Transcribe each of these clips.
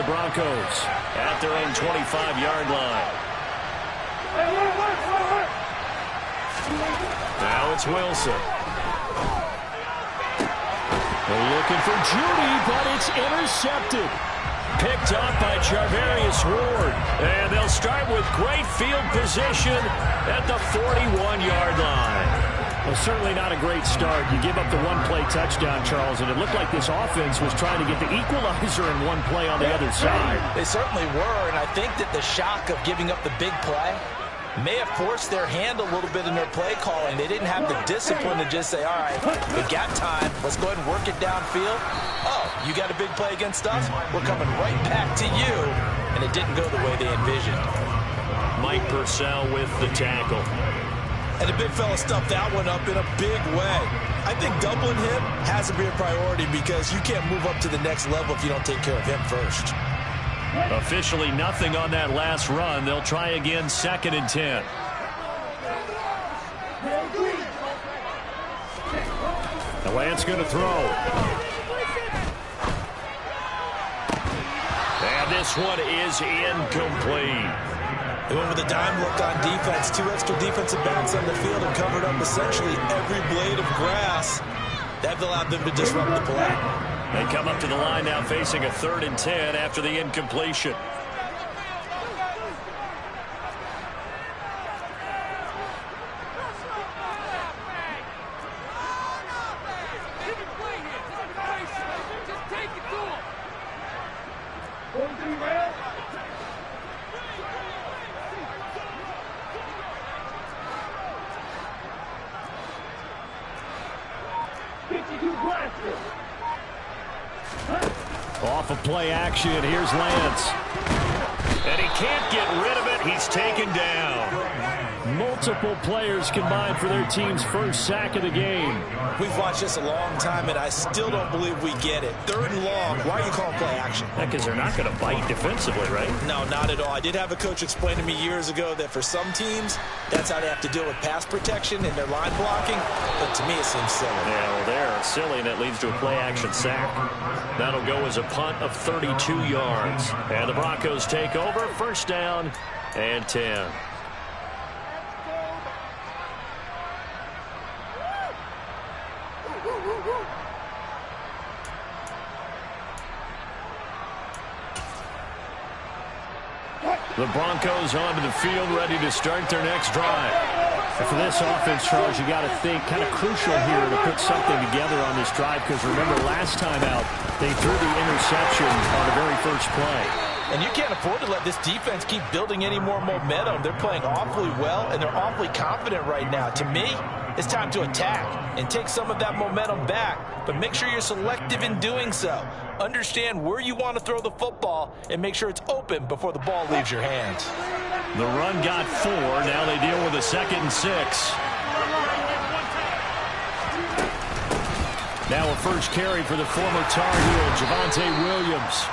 Broncos at their own 25-yard line. Now it's Wilson. They're looking for Judy, but it's intercepted. Picked up by Charvarius Ward. And they'll start with great field position at the 41-yard line. Well, certainly not a great start. You give up the one-play touchdown, Charles, and it looked like this offense was trying to get the equalizer in one play on the other side. They certainly were, and I think that the shock of giving up the big play may have forced their hand a little bit in their play calling. They didn't have the discipline to just say, all right, we got time. Let's go ahead and work it downfield. Oh, you got a big play against us? We're coming right back to you. And it didn't go the way they envisioned. Mike Purcell with the tackle. And the big fella stuffed that one up in a big way. I think doubling him has to be a priority because you can't move up to the next level if you don't take care of him first. Officially nothing on that last run. They'll try again, 2nd and 10. The Lance going to throw. And this one is incomplete. They went with a dime look on defense. 2 extra defensive backs on the field and covered up essentially every blade of grass. That allowed them to disrupt the play. They come up to the line now facing a 3rd and 10 after the incompletion. Off of play action, here's Lance. And he can't get rid of it. He's taken down. Multiple players combined for their team's first sack of the game. We've watched this a long time, and I still don't believe we get it. 3rd and long. Why are you calling play action? Because they're not going to bite defensively, right? No, not at all. I did have a coach explain to me years ago that for some teams, that's how they have to deal with pass protection and their line blocking. But to me, it seems silly. Yeah, well, they're silly, and it leads to a play action sack. That'll go as a punt of 32 yards. And the Broncos take over, 1st down and 10. The Broncos onto the field, ready to start their next drive. And for this offense, Charles, you got to think kind of crucial here to put something together on this drive, because remember last time out, they threw the interception on the very first play. And you can't afford to let this defense keep building any more momentum. They're playing awfully well, and they're awfully confident right now. To me, it's time to attack and take some of that momentum back, but make sure you're selective in doing so. Understand where you want to throw the football and make sure it's open before the ball leaves your hands. The run got 4. Now they deal with a 2nd and 6. Now a first carry for the former Tar Heel, Javonte Williams.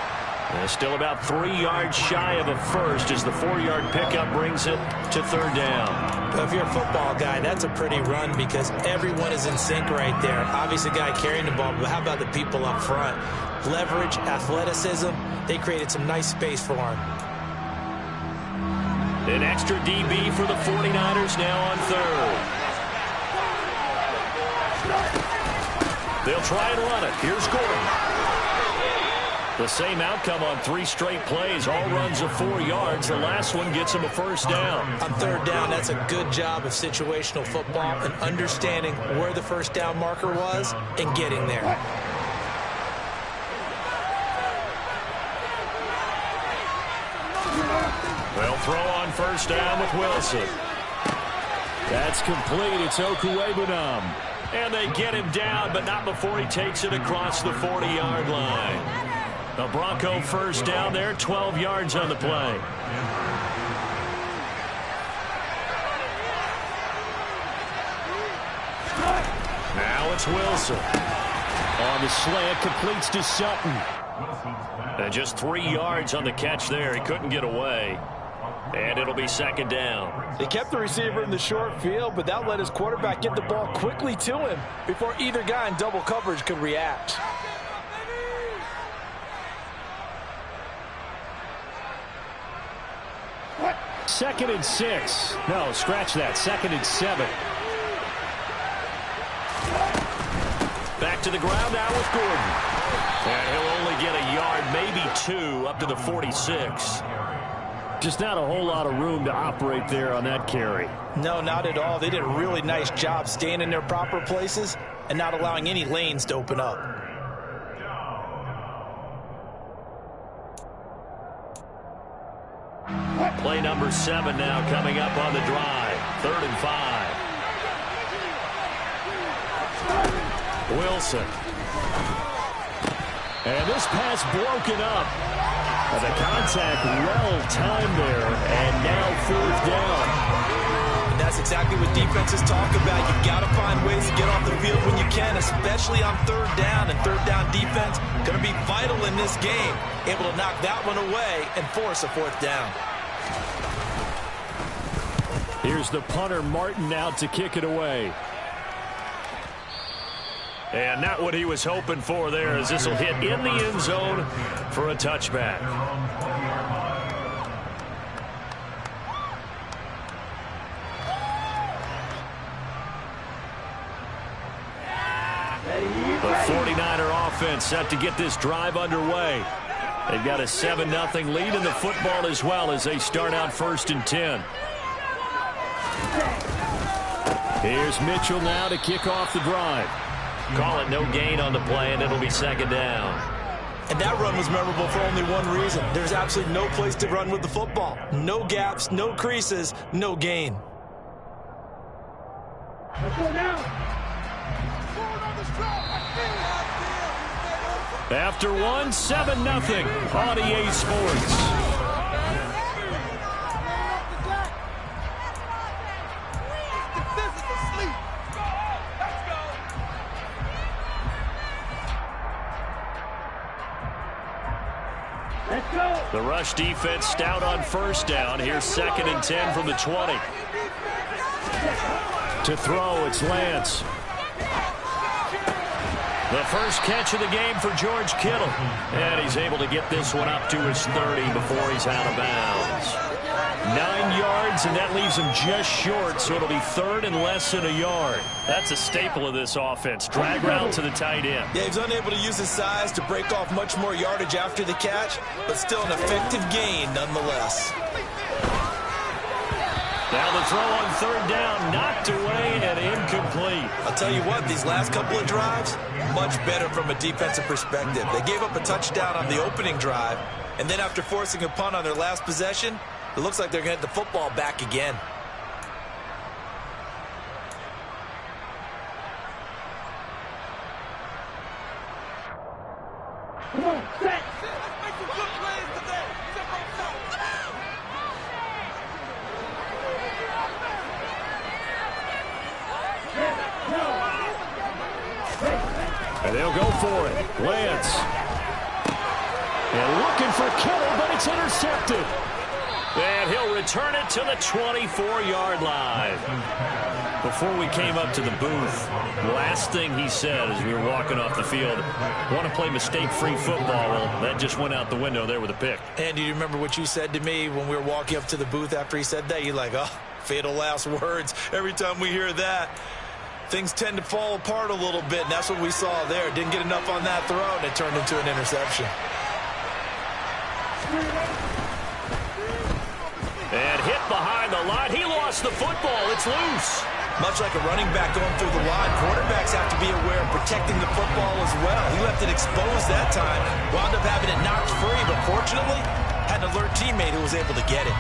And still about 3 yards shy of a first as the 4-yard pickup brings it to 3rd down. If you're a football guy, that's a pretty run because everyone is in sync right there. Obviously, the guy carrying the ball, but how about the people up front? Leverage, athleticism, they created some nice space for him. An extra DB for the 49ers now on 3rd. They'll try and run it. Here's Gordon. The same outcome on 3 straight plays, all runs of 4 yards. The last one gets him a 1st down. On 3rd down, that's a good job of situational football and understanding where the 1st down marker was and getting there. They'll throw on 1st down with Wilson. That's complete. It's Okuwebunam. And they get him down, but not before he takes it across the 40-yard line. The Bronco 1st down there, 12 yards on the play. Now it's Wilson. On the slant, completes to Sutton. And just 3 yards on the catch there. He couldn't get away. And it'll be 2nd down. They kept the receiver in the short field, but that let his quarterback get the ball quickly to him before either guy in double coverage could react. 2nd and 6. No, scratch that. 2nd and 7. Back to the ground now with Gordon. And he'll only get a yard, maybe 2, up to the 46. Just not a whole lot of room to operate there on that carry. No, not at all. They did a really nice job staying in their proper places and not allowing any lanes to open up. Play number 7 now coming up on the drive. 3rd and 5. Wilson. And this pass broken up. And the contact well timed there. And now 4th down. And that's exactly what defenses talk about. You've got to find ways to get off the field when you can, especially on 3rd down. And 3rd down defense going to be vital in this game. Able to knock that one away and force a 4th down. Here's the punter, Martin, out to kick it away. And not what he was hoping for there, as this will hit in the end zone for a touchback. The 49er offense set to get this drive underway. They've got a 7-0 lead in the football as well as they start out 1st and 10. Here's Mitchell now to kick off the drive. Call it no gain on the play, and it'll be 2nd down. And that run was memorable for only one reason. There's absolutely no place to run with the football. No gaps, no creases, no gain. After one, 7-0 on EA Sports. The rush defense stout on 1st down. Here's 2nd and 10 from the 20. To throw, it's Lance. The first catch of the game for George Kittle. And he's able to get this one up to his 30 before he's out of bounds. 9 yards, and that leaves him just short, so it'll be 3rd and less than a yard. That's a staple of this offense. Drag route to the tight end. Yeah, he's unable to use his size to break off much more yardage after the catch, but still an effective gain nonetheless. Now the throw on 3rd down, knocked away and incomplete. I'll tell you what, these last couple of drives, much better from a defensive perspective. They gave up a touchdown on the opening drive, and then after forcing a punt on their last possession, it looks like they're going to get the football back again. Come on, set. And they'll go for it. Lance. And looking for Kittle, but it's intercepted. And he'll return it to the 24-yard line. Before we came up to the booth, last thing he said as we were walking off the field, want to play mistake-free football. Well, that just went out the window there with a pick. And do you remember what you said to me when we were walking up to the booth after he said that? You're like, oh, fatal last words. Every time we hear that, things tend to fall apart a little bit, and that's what we saw there. Didn't get enough on that throw, and it turned into an interception. And hit behind the line. He lost the football. It's loose. Much like a running back going through the line, quarterbacks have to be aware of protecting the football as well. He left it exposed that time, wound up having it knocked free, but fortunately, had an alert teammate who was able to get it.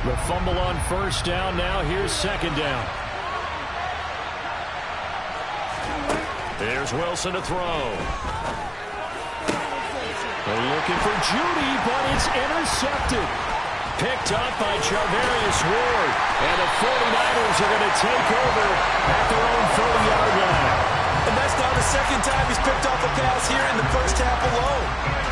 The fumble on 1st down. Now here's 2nd down. There's Wilson to throw. They're looking for Judy, but it's intercepted. Picked up by Charvarius Ward. And the 49ers are going to take over at their own 30-yard line. And that's now the 2nd time he's picked off a pass here in the first half alone.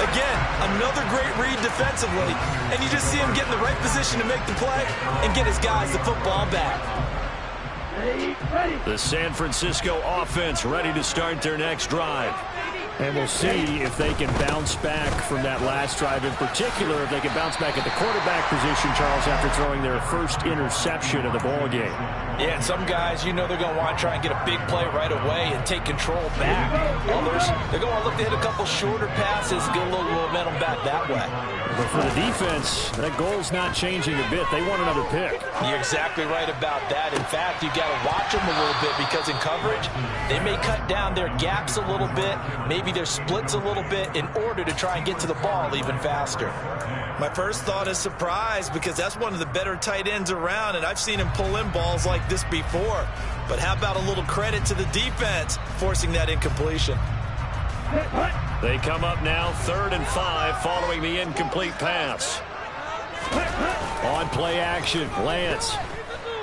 Again, another great read defensively. And you just see him get in the right position to make the play and get his guys the football back. The San Francisco offense ready to start their next drive. And we'll see if they can bounce back from that last drive, in particular, if they can bounce back at the quarterback position, Charles, after throwing their first interception of the ball game. Yeah, and some guys, you know they're going to want to try and get a big play right away and take control back. Others, they're going to look to hit a couple shorter passes, get a little momentum back that way. But for the defense, that goal's not changing a bit. They want another pick. You're exactly right about that. In fact, you got to watch them a little bit because in coverage, they may cut down their gaps a little bit, maybe their splits a little bit in order to try and get to the ball even faster. My first thought is surprise because that's one of the better tight ends around, and I've seen him pull in balls like this before. But how about a little credit to the defense forcing that incompletion? They come up now 3rd and 5 following the incomplete pass. On play action, Lance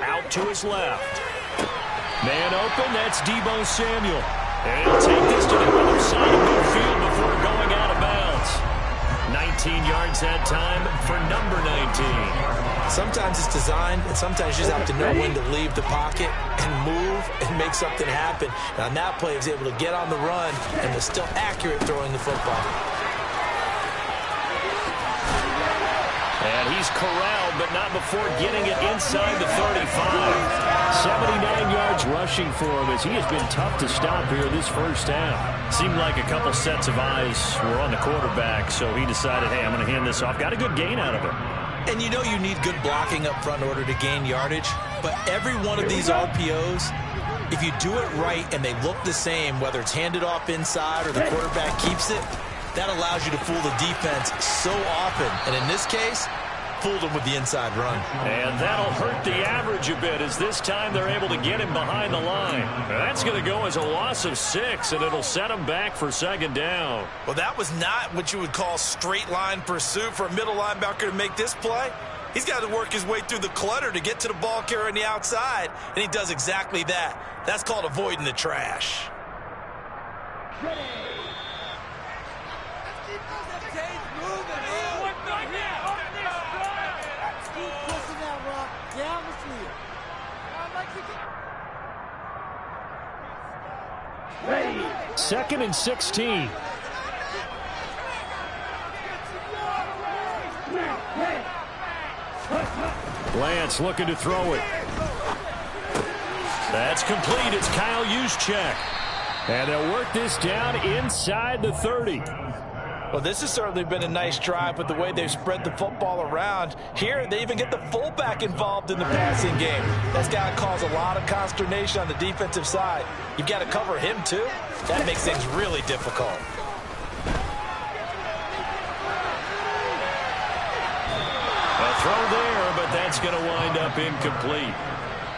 out to his left. Man open, that's Deebo Samuel. And he'll take this to the other side of midfield before going out of bounds. 19 yards that time for number 19. Sometimes it's designed, and sometimes you just have to know when to leave the pocket and move and make something happen. And on that play, he was able to get on the run and was still accurate throwing the football. And he's corralled, but not before getting it inside the 35. 79 yards rushing for him as he has been tough to stop here this first half. Seemed like a couple sets of eyes were on the quarterback, so he decided, hey, I'm going to hand this off. Got a good gain out of it. And you know you need good blocking up front in order to gain yardage, but every one of these RPOs, if you do it right and they look the same, whether it's handed off inside or the quarterback keeps it, that allows you to fool the defense so often. And in this case, fooled him with the inside run. And that'll hurt the average a bit as this time they're able to get him behind the line. That's going to go as a loss of 6, and it'll set him back for 2nd down. Well, that was not what you would call straight line pursuit for a middle linebacker to make this play. He's got to work his way through the clutter to get to the ball carrier on the outside, and he does exactly that. That's called avoiding the trash. Ready. 2nd and 16. Lance looking to throw it. That's complete. It's Kyle Juszczyk. And they'll work this down inside the 30. Well, this has certainly been a nice drive with the way they've spread the football around. Here, they even get the fullback involved in the passing game. That's got to cause a lot of consternation on the defensive side. You've got to cover him, too. That makes things really difficult. A throw there, but that's going to wind up incomplete.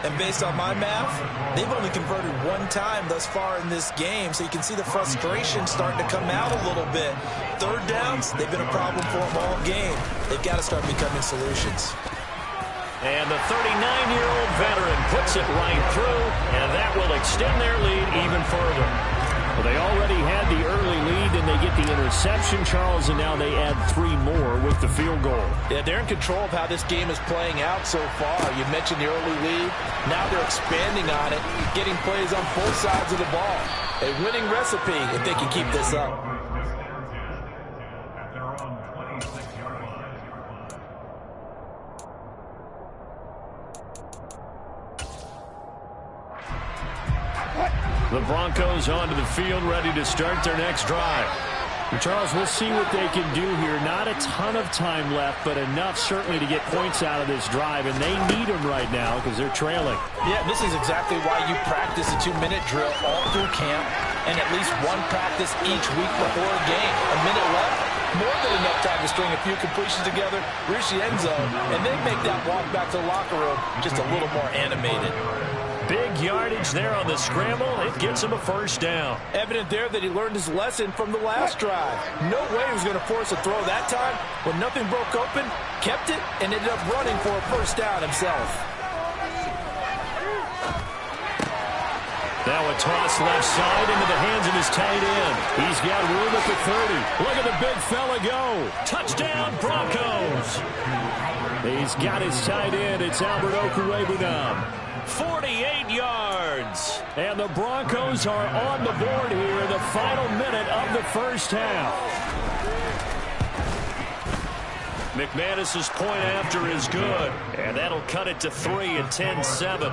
And based on my math, they've only converted 1 time thus far in this game, so you can see the frustration starting to come out a little bit. 3rd downs, they've been a problem for them all game. They've got to start becoming solutions. And the 39-year-old veteran puts it right through, and that will extend their lead even further. Well, they already had the early lead, and they get the interception, Charles, and now they add 3 more with the field goal. Yeah, they're in control of how this game is playing out so far. You mentioned the early lead. Now they're expanding on it, getting plays on both sides of the ball. A winning recipe if they can keep this up. The Broncos onto the field, ready to start their next drive. And Charles, we'll see what they can do here. Not a ton of time left, but enough certainly to get points out of this drive, and they need them right now because they're trailing. Yeah, this is exactly why you practice a 2-minute drill all through camp and at least one practice each week before a game. A minute left, more than enough time to string a few completions together, reach the end zone, and then make that walk back to the locker room just a little more animated. Big yardage there on the scramble. It gets him a 1st down. Evident there that he learned his lesson from the last drive. No way he was going to force a throw that time. When nothing broke open, kept it, and ended up running for a 1st down himself. Now a toss left side into the hands of his tight end. He's got room at the 30. Look at the big fella go. Touchdown, Broncos. He's got his tight end. It's Albert Okwuegbunam. 48 yards. And the Broncos are on the board here in the final minute of the first half. McManus's point after is good, and that'll cut it to 3 and 10-7.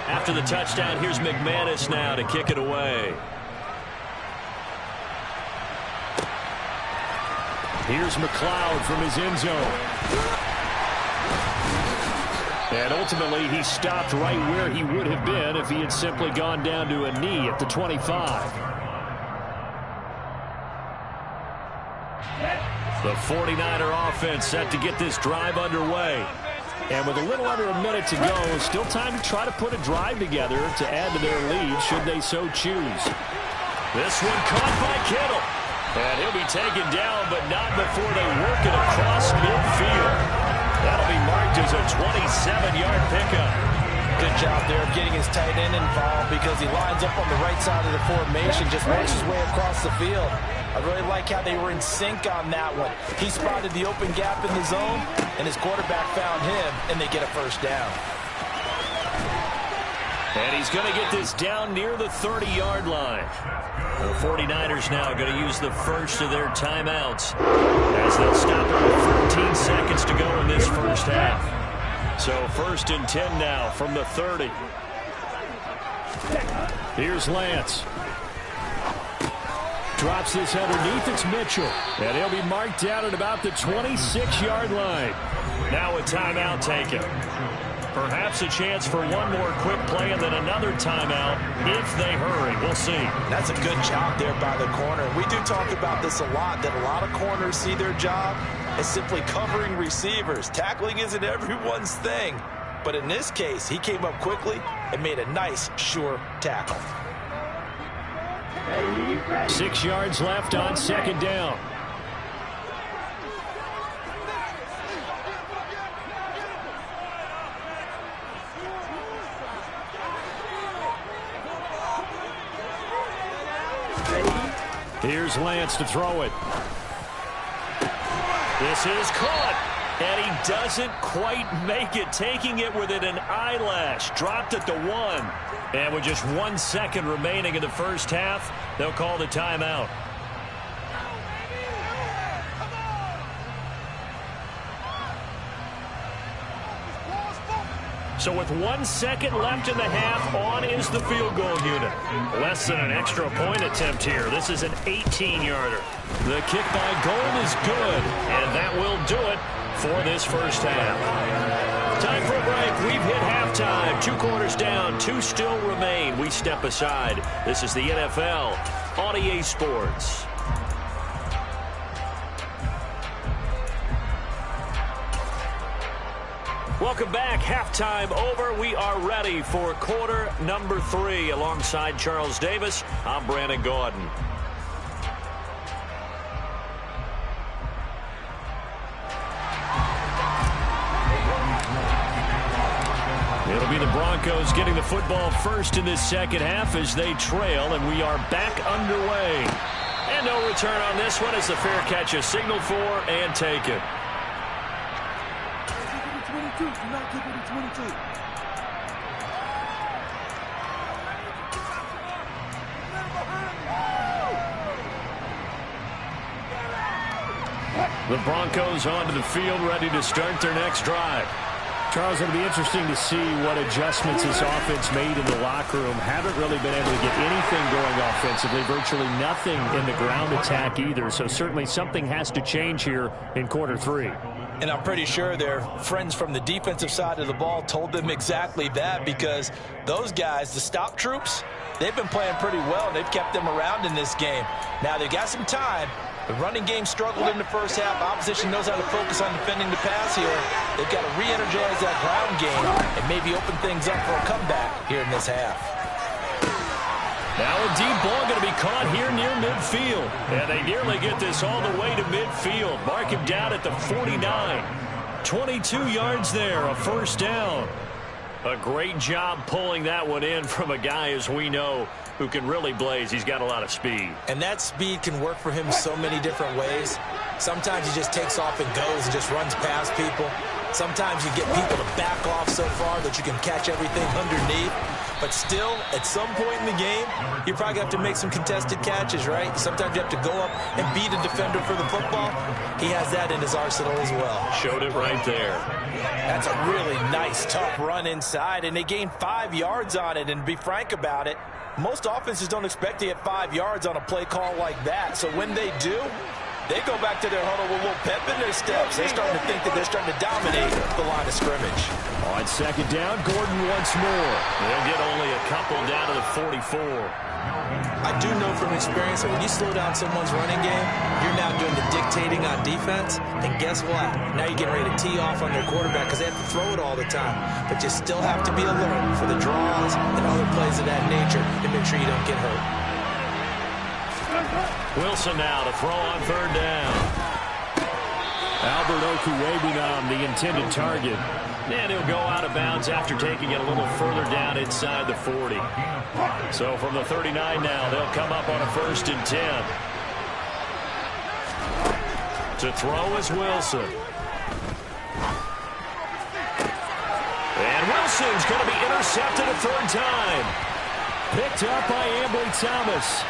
After the touchdown, here's McManus now to kick it away. Here's McLeod from his end zone. And ultimately, he stopped right where he would have been if he had simply gone down to a knee at the 25. The 49er offense set to get this drive underway. And with a little under a minute to go, still time to try to put a drive together to add to their lead should they so choose. This one caught by Kittle. And he'll be taken down, but not before they work it across midfield. That'll be marked as a 27-yard pickup. Good job there of getting his tight end involved because he lines up on the right side of the formation, just makes his way across the field. I really like how they were in sync on that one. He spotted the open gap in the zone, and his quarterback found him, and they get a first down. And he's going to get this down near the 30-yard line. The 49ers now going to use the first of their timeouts as they'll stop it with 13 seconds to go in this first half. So 1st and 10 now from the 30. Here's Lance. Drops this underneath. It's Mitchell. And he'll be marked down at about the 26-yard line. Now a timeout taken. Perhaps a chance for one more quick play and then another timeout if they hurry. We'll see. That's a good job there by the corner. We do talk about this a lot, that a lot of corners see their job as simply covering receivers. Tackling isn't everyone's thing. But in this case, he came up quickly and made a nice, sure tackle. 6 yards left on 2nd down. Here's Lance to throw it. This is caught. And he doesn't quite make it, taking it within an eyelash. Dropped at the 1. And with just 1 second remaining in the first half, they'll call the timeout. So with 1 second left in the half, on is the field goal unit. Less than an extra point attempt here. This is an 18-yarder. The kick by Gold is good, and that will do it for this first half. Time for a break. We've hit halftime. 2 quarters down, 2 still remain. We step aside. This is the NFL on EA Sports. Welcome back. Halftime over. We are ready for quarter number 3. Alongside Charles Davis, I'm Brandon Gordon. It'll be the Broncos getting the football first in this second half as they trail, and we are back underway. And no return on this one as the fair catch is signaled for and taken. Do not keep it at 22. The Broncos onto the field, ready to start their next drive. Charles, it'll be interesting to see what adjustments this offense made in the locker room. Haven't really been able to get anything going offensively, virtually nothing in the ground attack either. So certainly something has to change here in quarter 3. And I'm pretty sure their friends from the defensive side of the ball told them exactly that, because those guys, the stop troops, they've been playing pretty well, and they've kept them around in this game. Now, they've got some time. The running game struggled in the first half. Opposition knows how to focus on defending the pass here. They've got to re-energize that ground game and maybe open things up for a comeback here in this half. Now a deep ball going to be caught here near midfield. And they nearly get this all the way to midfield. Mark him down at the 49. 22 yards there, a first down. A great job pulling that one in from a guy, as we know, who can really blaze. He's got a lot of speed. And that speed can work for him so many different ways. Sometimes he just takes off and goes and just runs past people. Sometimes you get people to back off so far that you can catch everything underneath. But still, at some point in the game, you're probably going to have to make some contested catches, right? Sometimes you have to go up and beat a defender for the football. He has that in his arsenal as well. Showed it right there. That's a really nice, tough run inside, and they gained 5 yards on it. And to be frank about it, most offenses don't expect to get 5 yards on a play call like that. So when they do, they go back to their huddle with a little pep in their steps. They're starting to think that they're starting to dominate the line of scrimmage. On second down, Gordon once more. They'll get only a couple down to the 44. I do know from experience that when you slow down someone's running game, you're now doing the dictating on defense. And guess what? Now you're getting ready to tee off on their quarterback because they have to throw it all the time. But you still have to be alert for the draws and other plays of that nature to make sure you don't get hurt. Wilson now to throw on third down. Albert Oku waving on the intended target. And he'll go out of bounds after taking it a little further down inside the 40. So from the 39 now, they'll come up on a 1st and 10. To throw is Wilson. And Wilson's going to be intercepted a 3rd time. Picked up by Ambry Thomas.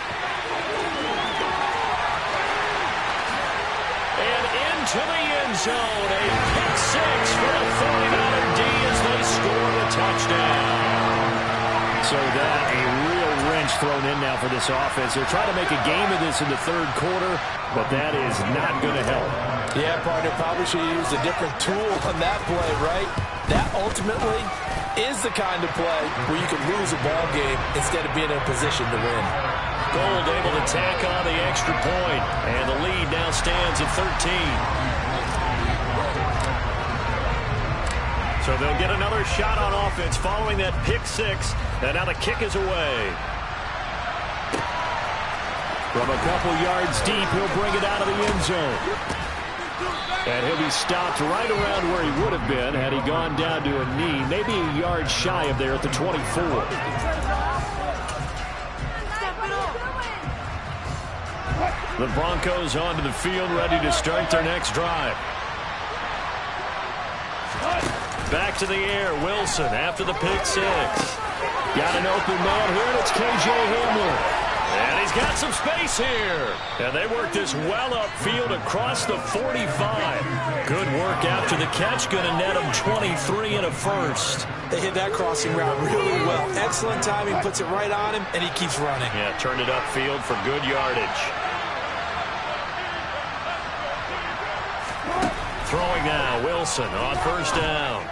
And into the end zone, a pick 6 for the 49er D as they score the touchdown. So that, a real wrench thrown in now for this offense. They're trying to make a game of this in the 3rd quarter, but that is not going to help. Yeah, partner, probably should have used a different tool on that play, right? That ultimately is the kind of play where you can lose a ball game instead of being in a position to win. Gold able to tack on the extra point, and the lead now stands at 13. So they'll get another shot on offense following that pick 6, and now the kick is away. From a couple yards deep, he'll bring it out of the end zone. And he'll be stopped right around where he would have been had he gone down to a knee, maybe a yard shy of there at the 24. The Broncos onto the field, ready to start their next drive. Back to the air, Wilson after the pick 6. Got an open man here, and it's K.J. Hamler. And he's got some space here. And they work this well upfield across the 45. Good work after the catch, going to net him 23 and a 1st. They hit that crossing route really well. Excellent timing, puts it right on him, and he keeps running. Yeah, turned it upfield for good yardage. Throwing now, Wilson on 1st down.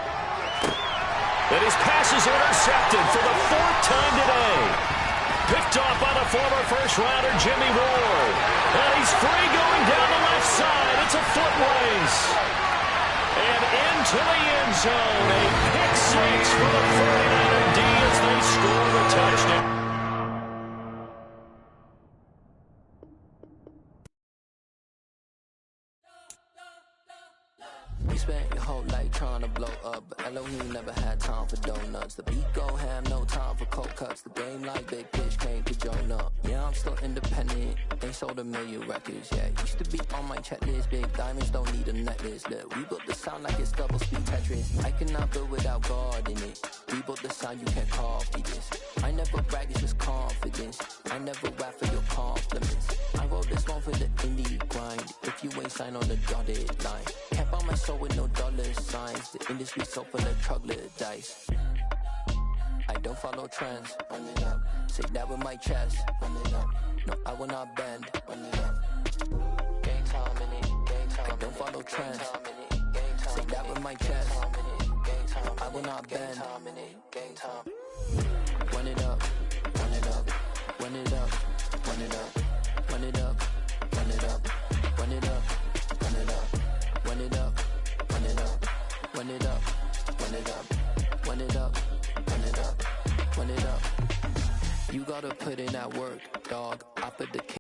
And his pass is intercepted for the 4th time today. Picked off by the former first-rounder Jimmy Ward. And he's free going down the left side. It's a foot race. And into the end zone. A pick 6 for the 49er D as they score the touchdown. You spent your whole life trying to blow up, but Elohim never had time for donuts. The beat go ham, no time for cold cuts. The game like big pitch came to join up. Yeah, I'm still independent. They sold 1 million records, yeah. Used to be on my checklist. Big diamonds don't need a necklace. Look, we built the sound like it's double speed Tetris. I cannot build without God in it. We built the sound, you can't copy this. I never brag, it's just confidence. I never rap for your compliments. I wrote this one for the indie grind. If you ain't signed on the dotted line, can't buy my soul with no dollar signs. The industry so full of troglodytes. I don't follow trends. Run it up. Say that with my chest. Run it up. No, I will not bend. Run it up. Game time in it. Game time. I don't follow trends. Say that with my chest. No, I will not bend. Game time. Run it up. Run it up. Run it up. Run it up. Run it up. Run it up. Run it up. Run it up. Run it up. Run it up. Run it up. Run it up. Run it up. Run it up. Run it up. You gotta put in that work, dog. I put the